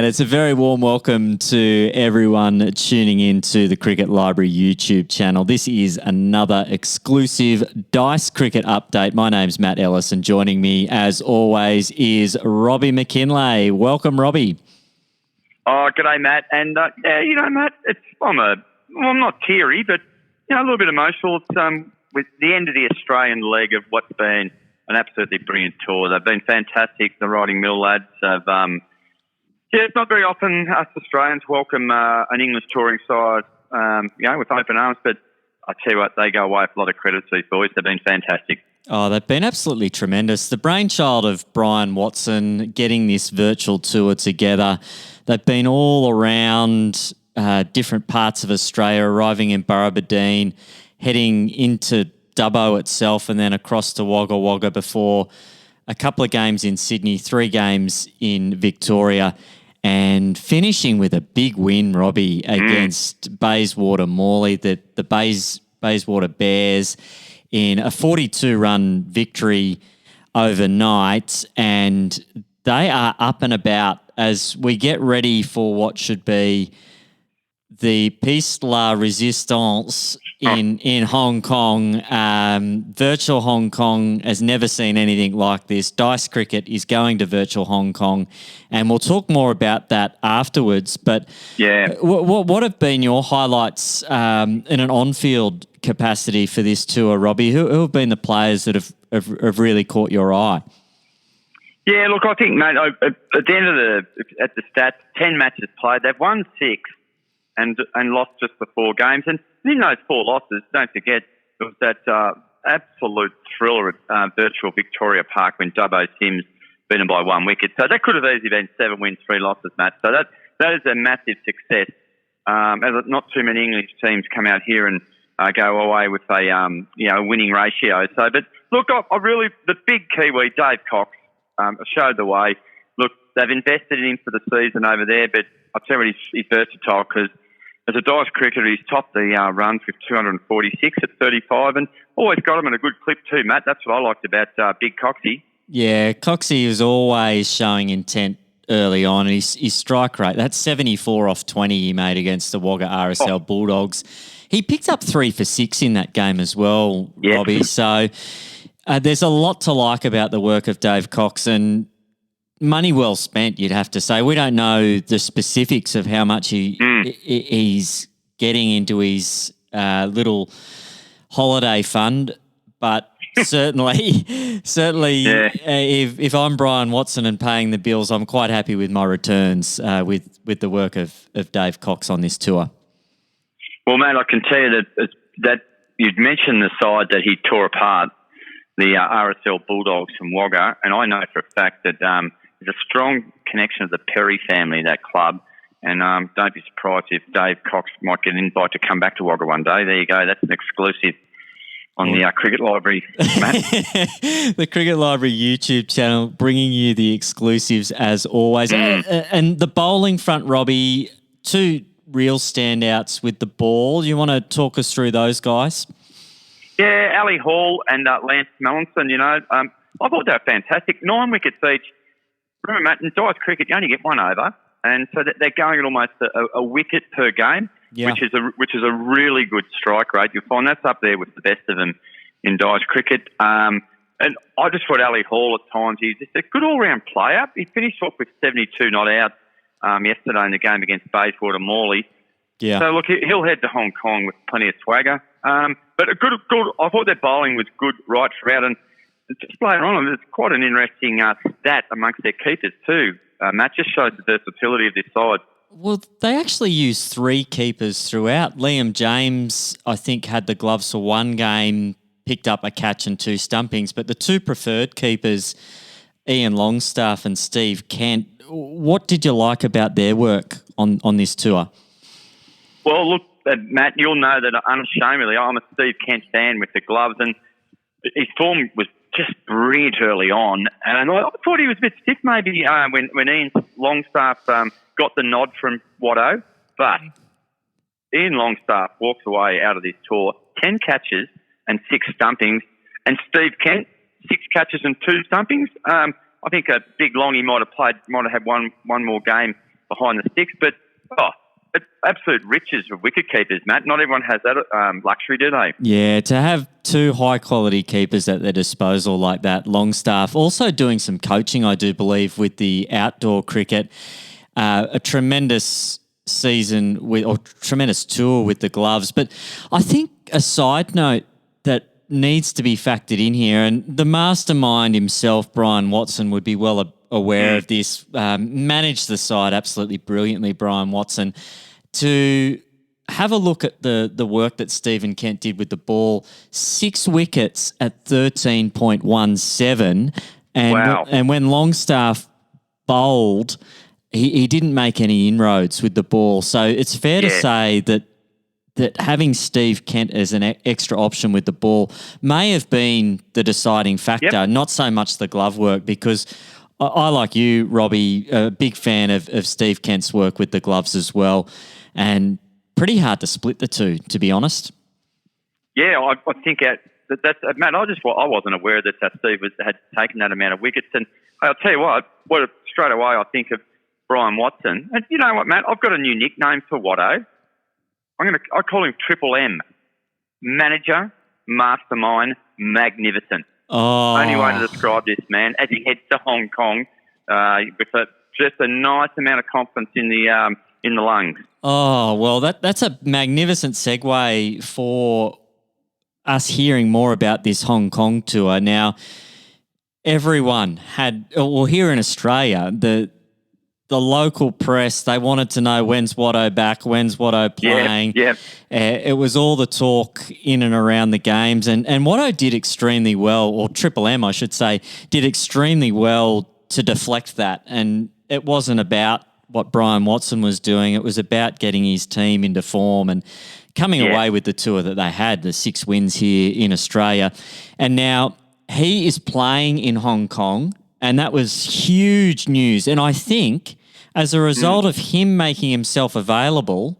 And it's a very warm welcome to everyone tuning in to the Cricket Library YouTube channel. This is another exclusive Dice Cricket update. My name's Matt Ellis, and joining me, as always, is Robbie Mackinlay. Welcome, Robbie. Oh, g'day, Matt. And, Matt, I'm not teary, but, a little bit emotional. It's with the end of the Australian leg of what's been an absolutely brilliant tour. They've been fantastic. The Riding Mill lads have, it's not very often us Australians welcome an English touring side, with open arms. But I tell you what, they go away with a lot of credit to these boys. They've been fantastic. Oh, they've been absolutely tremendous. The brainchild of Brian Watson getting this virtual tour together. They've been all around different parts of Australia, arriving in Burrabadeen, heading into Dubbo itself, and then across to Wagga Wagga before a couple of games in Sydney, 3 games in Victoria, and finishing with a big win, Robbie, against Bayswater Morley, the Bayswater Bears, in a 42-run victory overnight. And they are up and about as we get ready for what should be the Piece de la Resistance in Hong Kong. Virtual Hong Kong has never seen anything like this. Dice Cricket is going to virtual Hong Kong, and we'll talk more about that afterwards. But what have been your highlights in an on-field capacity for this tour, Robbie? Who have been the players that have really caught your eye? Yeah, look, I think, mate, at the end of the stats, 10 matches played. They've won 6 and lost just the 4 games. And in those 4 losses, don't forget, there was that absolute thriller at virtual Victoria Park when Dubbo Sims beat them by 1 wicket. So that could have easily been 7 wins, 3 losses, Matt. So that is a massive success. Not too many English teams come out here and go away with a winning ratio. So, but look, the big Kiwi, Dave Cox, showed the way. Look, they've invested in him for the season over there, but I'll tell you what, he's versatile because as a Dice cricketer, he's topped the runs with 246 at 35 and always got him in a good clip too, Matt. That's what I liked about Big Coxie. Yeah, Coxie is always showing intent early on. His strike rate, that's 74 off 20 he made against the Wagga RSL Bulldogs. He picked up 3 for 6 in that game as well, Robbie. So there's a lot to like about the work of Dave Cox, and money well spent, you'd have to say. We don't know the specifics of how much he's getting into his little holiday fund, but certainly, if I'm Brian Watson and paying the bills, I'm quite happy with my returns with the work of Dave Cox on this tour. Well, mate, I can tell you that you'd mentioned the side that he tore apart, the RSL Bulldogs from Wagga, and I know for a fact that there's a strong connection of the Perry family, that club, and don't be surprised if Dave Cox might get an invite to come back to Wagga one day. There you go. That's an exclusive on the Cricket Library, Matt. The Cricket Library YouTube channel bringing you the exclusives as always. And the bowling front, Robbie, 2 real standouts with the ball. You want to talk us through those guys? Yeah, Ali Hall and Lance Melanson, I thought they were fantastic. 9 wickets each. Remember, Matt, in Dice cricket, you only get 1 over, and so they're going at almost a wicket per game, which is a really good strike rate. You'll find that's up there with the best of them in Dice cricket. And I just thought Ali Hall at times, he's just a good all-round player. He finished off with 72 not out yesterday in the game against Bayswater Morley. Yeah. So, look, he'll head to Hong Kong with plenty of swagger. But a good. I thought their bowling was good right throughout, and just later on, it's quite an interesting stat amongst their keepers too. Matt, just shows the versatility of this side. Well, they actually used 3 keepers throughout. Liam James, I think, had the gloves for 1 game, picked up a catch and 2 stumpings, but the 2 preferred keepers, Ian Longstaff and Steve Kent, what did you like about their work on this tour? Well, look, Matt, you'll know that unashamedly I'm a Steve Kent fan with the gloves, and his form was just brilliant early on. And I thought he was a bit stiff maybe when Ian Longstaff got the nod from Watto. But Ian Longstaff walks away out of this tour, 10 catches and 6 stumpings. And Steve Kent, 6 catches and 2 stumpings. I think a big Longy might have had one more game behind the sticks. But, it's absolute riches of wicket keepers, Matt. Not everyone has that luxury, do they? Yeah, to have two high-quality keepers at their disposal like that, Longstaff, also doing some coaching, I do believe, with the outdoor cricket, a tremendous season or tremendous tour with the gloves. But I think a side note that needs to be factored in here, and the mastermind himself, Brian Watson, would be well aware of this, managed the side absolutely brilliantly, Brian Watson, to have a look at the work that Stephen Kent did with the ball. 6 wickets at 13.17. And when Longstaff bowled, he didn't make any inroads with the ball. So it's fair to say that having Steve Kent as an extra option with the ball may have been the deciding factor, not so much the glove work, because I, like you, Robbie, a big fan of Steve Kent's work with the gloves as well, and pretty hard to split the two, to be honest. Yeah, I think that's Matt. I wasn't aware that Steve had taken that amount of wickets, and I'll tell you what straight away I think of Brian Watson, and you know what, Matt? I've got a new nickname for Watto. I call him Triple M, manager, mastermind, magnificent. Oh. Only way to describe this man as he heads to Hong Kong with just a nice amount of confidence in the lungs. Oh, well, that's a magnificent segue for us hearing more about this Hong Kong tour. Now, everyone here in Australia, the local press, they wanted to know when's Watto back, when's Watto playing. Yeah. It was all the talk in and around the games. And Watto did extremely well, or Triple M, I should say, did extremely well to deflect that. And it wasn't about what Brian Watson was doing. It was about getting his team into form and coming away with the tour that they had, the 6 wins here in Australia. And now he is playing in Hong Kong, and that was huge news. And I think as a result of him making himself available,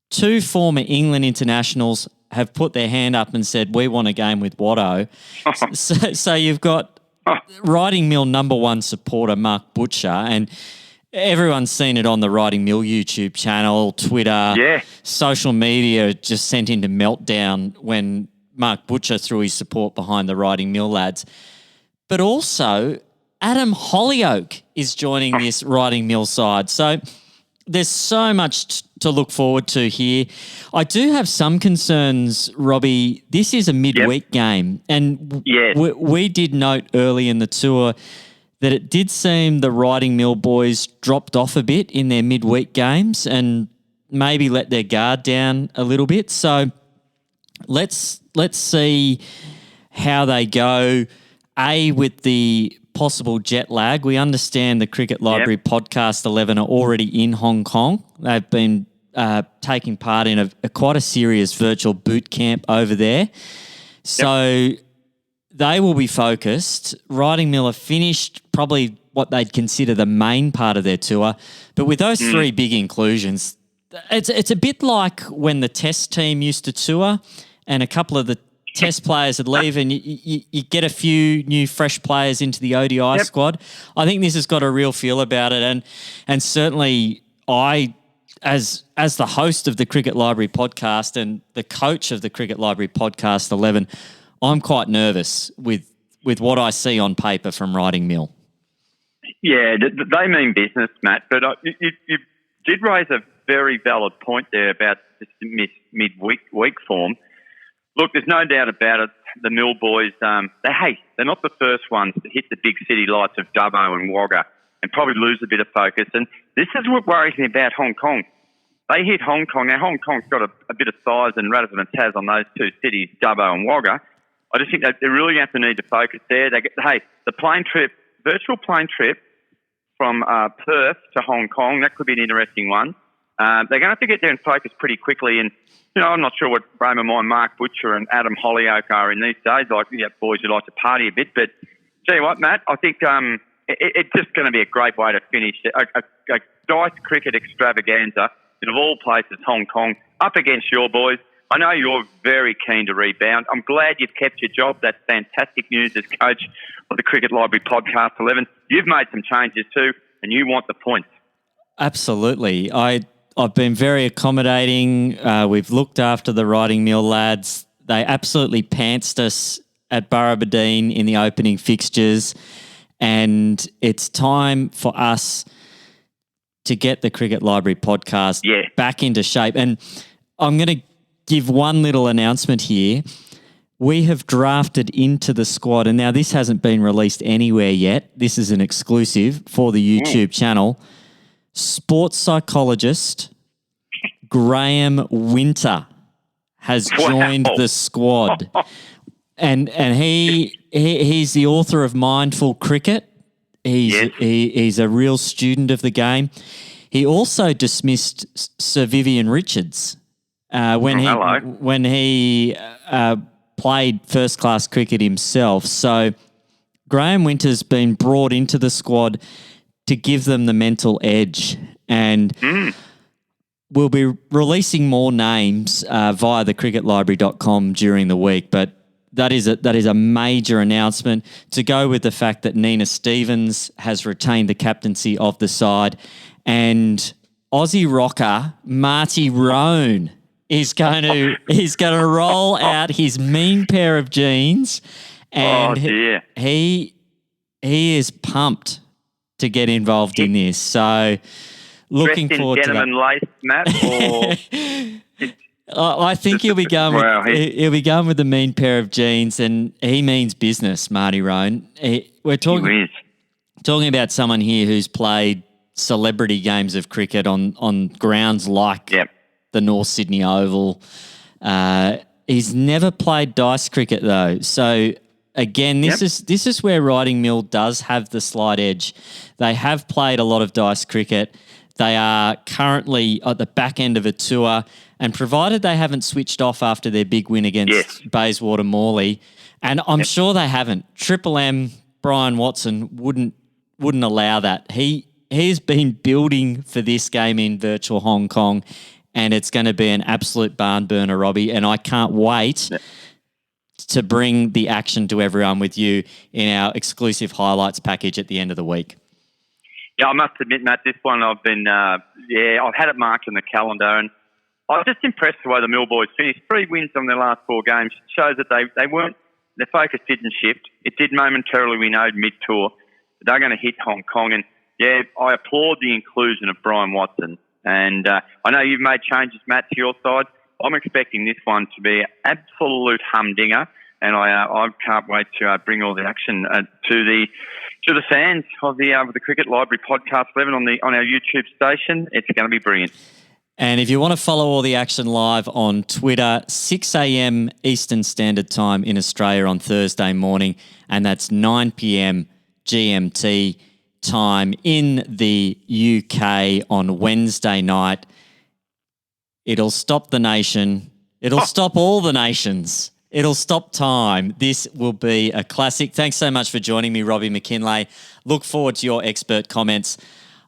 2 former England internationals have put their hand up and said, we want a game with Watto. So you've got Riding Mill #1 supporter Mark Butcher, and everyone's seen it on the Riding Mill YouTube channel, Twitter, social media just sent into meltdown when Mark Butcher threw his support behind the Riding Mill lads. But also, Adam Hollyoake is joining this Riding Mill side. So there's so much to look forward to here. I do have some concerns, Robbie. This is a midweek game, and we did note early in the tour that it did seem the Riding Mill boys dropped off a bit in their midweek games and maybe let their guard down a little bit. So let's see how they go. With the possible jet lag, we understand the Cricket Library Podcast 11 are already in Hong Kong. They've been taking part in quite a serious virtual boot camp over there. So they will be focused. Riding Mill have finished probably what they'd consider the main part of their tour. But with those 3 big inclusions, it's a bit like when the Test team used to tour and a couple of the Test players would leave and you get a few new fresh players into the ODI squad. I think this has got a real feel about it. And certainly I, as the host of the Cricket Library podcast and the coach of the Cricket Library Podcast 11, I'm quite nervous with what I see on paper from Riding Mill. Yeah, they mean business, Matt. But you did raise a very valid point there about this midweek form. Look, there's no doubt about it. The Mill boys, they're not the first ones to hit the big city lights of Dubbo and Wagga and probably lose a bit of focus. And this is what worries me about Hong Kong. They hit Hong Kong. Now, Hong Kong's got a bit of size and relevance has on those 2 cities, Dubbo and Wagga. I just think that they really have to need to focus there. The virtual plane trip from Perth to Hong Kong, that could be an interesting one. They're going to have to get there and focus pretty quickly. And, you know, I'm not sure what frame of mind Mark Butcher and Adam Hollyoake are in these days. Like, boys who like to party a bit. But tell you what, Matt, I think it's just going to be a great way to finish a dice cricket extravaganza in, of all places, Hong Kong, up against your boys. I know you're very keen to rebound. I'm glad you've kept your job. That's fantastic news as coach of the Cricket Library Podcast 11. You've made some changes too, and you want the points. Absolutely. I've been very accommodating. We've looked after the Riding Mill lads. They absolutely pantsed us at Burrabadeen in the opening fixtures, and it's time for us to get the Cricket Library podcast back into shape. And I'm going to give one little announcement here. We have drafted into the squad, and now this hasn't been released anywhere yet. This is an exclusive for the YouTube channel. Sports psychologist Graham Winter has joined the squad. And he's the author of Mindful Cricket. He's a real student of the game. He also dismissed Sir Vivian Richards when he played first class cricket himself. So Graham Winter's been brought into the squad to give them the mental edge, and we'll be releasing more names via the cricketlibrary.com during the week, but that is a major announcement to go with the fact that Nina Stevens has retained the captaincy of the side, and Aussie rocker Marty Roan is going to roll out his mean pair of jeans, and he is pumped to get involved in this. So looking forward to that. Lace, Matt, or I think he'll be going with the mean pair of jeans, and he means business, Marty Roan. We're talking about someone here who's played celebrity games of cricket on grounds like the North Sydney Oval. He's never played dice cricket though, so again, this is where Riding Mill does have the slight edge. They have played a lot of dice cricket. They are currently at the back end of a tour, and provided they haven't switched off after their big win against Bayswater Morley, and I'm sure they haven't. Triple M, Brian Watson wouldn't allow that. He's been building for this game in virtual Hong Kong, and it's going to be an absolute barn burner, Robbie, and I can't wait to bring the action to everyone with you in our exclusive highlights package at the end of the week. Yeah, I must admit, Matt, this one I've been, I've had it marked in the calendar, and I was just impressed the way the Mill boys finished. 3 wins on their last 4 games shows that they weren't, their focus didn't shift. It did momentarily, we know, mid-tour. But they're going to hit Hong Kong, and I applaud the inclusion of Brian Watson. And I know you've made changes, Matt, to your side. I'm expecting this one to be an absolute humdinger, and I can't wait to bring all the action to the fans of the Cricket Library Podcast 11 on our YouTube station. It's going to be brilliant. And if you want to follow all the action live on Twitter, 6 a.m. Eastern Standard Time in Australia on Thursday morning, and that's 9 p.m. GMT time in the UK on Wednesday night. It'll stop the nation. It'll stop all the nations. It'll stop time. This will be a classic. Thanks so much for joining me, Robbie Mackinlay. Look forward to your expert comments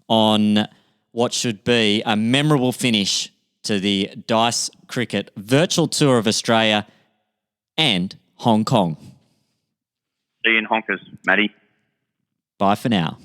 on what should be a memorable finish to the Dice Cricket Virtual Tour of Australia and Hong Kong. See you in Honkers, Matty. Bye for now.